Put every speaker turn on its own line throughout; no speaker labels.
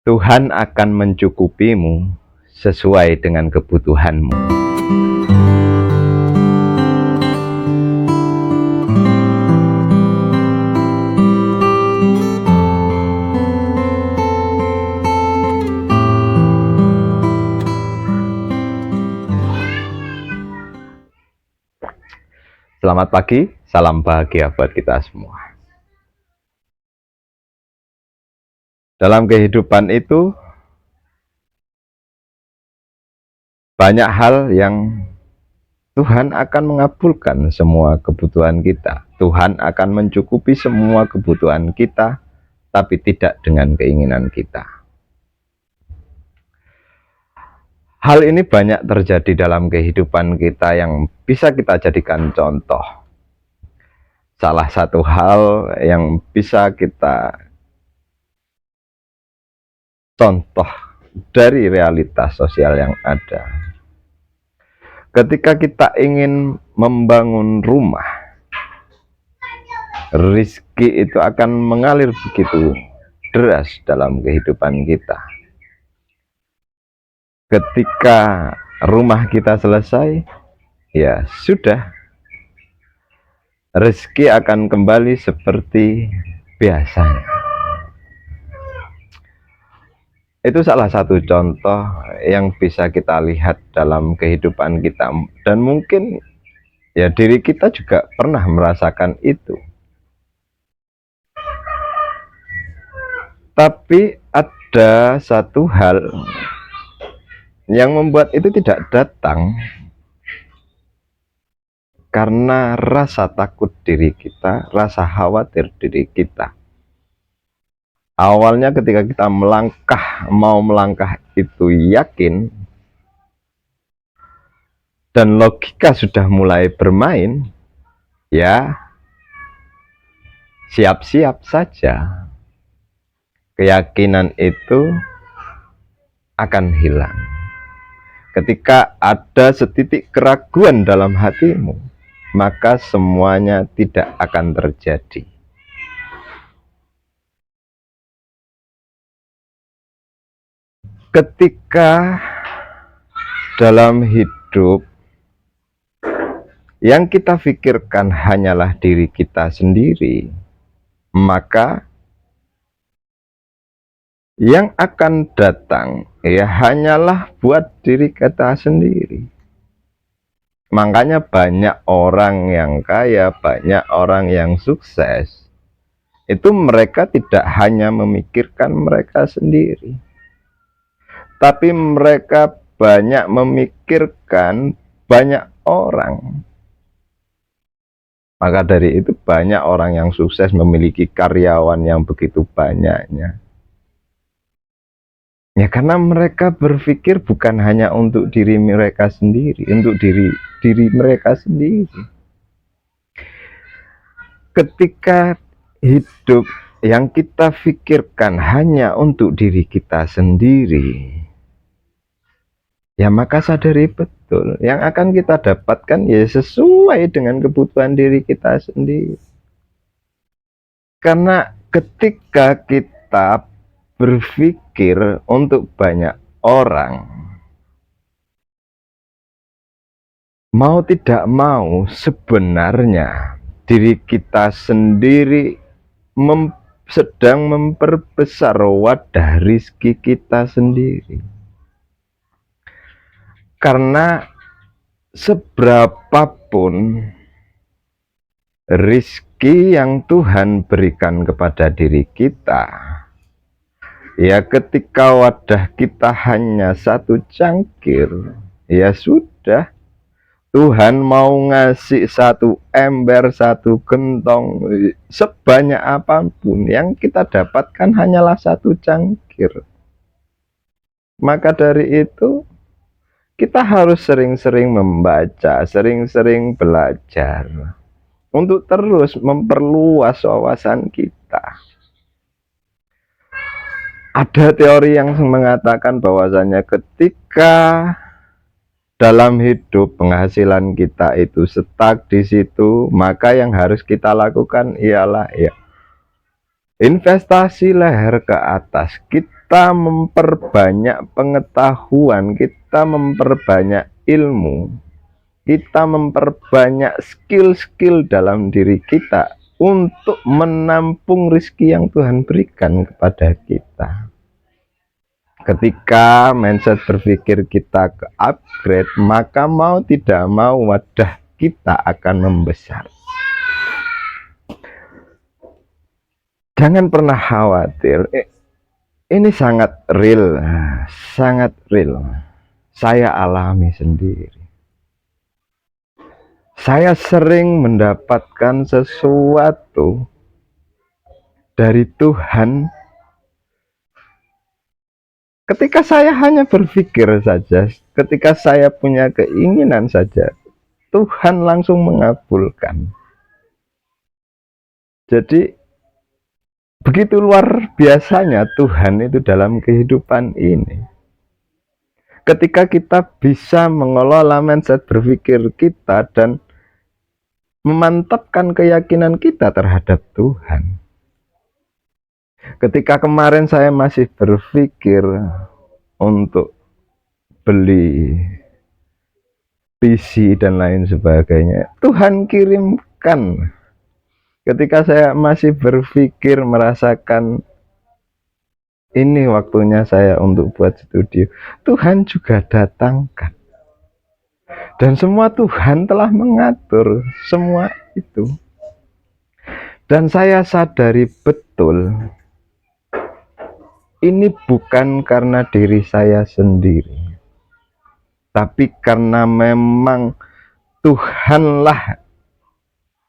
Tuhan akan mencukupimu sesuai dengan kebutuhanmu. Selamat pagi, salam bahagia buat kita semua. Dalam kehidupan itu banyak hal yang Tuhan akan mengabulkan semua kebutuhan kita. Tuhan akan mencukupi semua kebutuhan kita, tapi tidak dengan keinginan kita. Hal ini banyak terjadi dalam kehidupan kita yang bisa kita jadikan contoh. Salah satu hal yang bisa kita contoh dari realitas sosial yang ada. Ketika kita ingin membangun rumah, rezeki itu akan mengalir begitu deras dalam kehidupan kita. Ketika rumah kita selesai, ya sudah, rezeki akan kembali seperti biasanya. Itu salah satu contoh yang bisa kita lihat dalam kehidupan kita, dan mungkin ya diri kita juga pernah merasakan itu. Tapi ada satu hal yang membuat itu tidak datang, karena rasa takut diri kita, rasa khawatir diri kita. Awalnya ketika kita mau melangkah itu yakin, dan logika sudah mulai bermain, ya siap-siap saja keyakinan itu akan hilang. Ketika ada setitik keraguan dalam hatimu, maka semuanya tidak akan terjadi. Ketika dalam hidup yang kita pikirkan hanyalah diri kita sendiri, maka yang akan datang ya hanyalah buat diri kita sendiri. Makanya banyak orang yang kaya, banyak orang yang sukses, itu mereka tidak hanya memikirkan mereka sendiri, tapi mereka banyak memikirkan banyak orang. Maka dari itu banyak orang yang sukses memiliki karyawan yang begitu banyaknya. Ya karena mereka berpikir bukan hanya untuk diri mereka sendiri, untuk diri mereka sendiri. Ketika hidup yang kita pikirkan hanya untuk diri kita sendiri, ya maka sadari betul, yang akan kita dapatkan ya sesuai dengan kebutuhan diri kita sendiri. Karena ketika kita berpikir untuk banyak orang, mau tidak mau sebenarnya diri kita sendiri sedang memperbesar wadah rizki kita sendiri. Karena seberapapun rizki yang Tuhan berikan kepada diri kita, ya ketika wadah kita hanya satu cangkir, ya sudah, Tuhan mau ngasih satu ember, satu gentong, sebanyak apapun, yang kita dapatkan hanyalah satu cangkir. Maka dari itu kita harus sering-sering membaca, sering-sering belajar untuk terus memperluas wawasan kita. Ada teori yang mengatakan bahwasanya ketika dalam hidup penghasilan kita itu stuck di situ, maka yang harus kita lakukan ialah ya investasi leher ke atas, kita memperbanyak pengetahuan, kita memperbanyak ilmu, kita memperbanyak skill-skill dalam diri kita untuk menampung rezeki yang Tuhan berikan kepada kita. Ketika mindset berpikir kita ke upgrade, maka mau tidak mau wadah kita akan membesar. Jangan pernah khawatir. Ini sangat real, sangat real. Saya alami sendiri. Saya sering mendapatkan sesuatu dari Tuhan ketika saya hanya berpikir saja, ketika saya punya keinginan saja, Tuhan langsung mengabulkan. Jadi begitu luar biasanya Tuhan itu dalam kehidupan ini. Ketika kita bisa mengelola mindset berpikir kita dan memantapkan keyakinan kita terhadap Tuhan. Ketika kemarin saya masih berpikir untuk beli PC dan lain sebagainya, Tuhan kirimkan. Ketika saya masih berpikir merasakan ini waktunya saya untuk buat studio, Tuhan juga datangkan. Dan semua Tuhan telah mengatur semua itu. Dan saya sadari betul, ini bukan karena diri saya sendiri, tapi karena memang Tuhanlah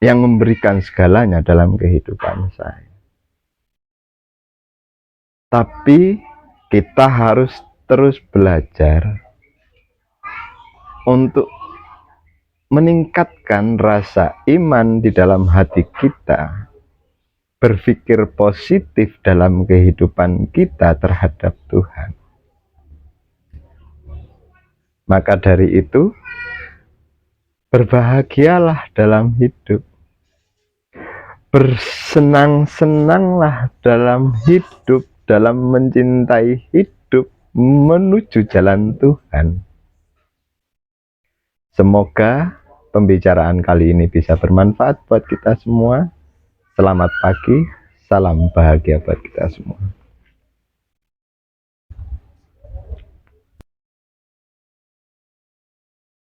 yang memberikan segalanya dalam kehidupan saya. Tapi kita harus terus belajar untuk meningkatkan rasa iman di dalam hati kita, berpikir positif dalam kehidupan kita terhadap Tuhan. Maka dari itu, berbahagialah dalam hidup, bersenang-senanglah dalam hidup, dalam mencintai hidup, menuju jalan Tuhan. Semoga pembicaraan kali ini bisa bermanfaat buat kita semua. Selamat pagi, salam bahagia buat kita semua.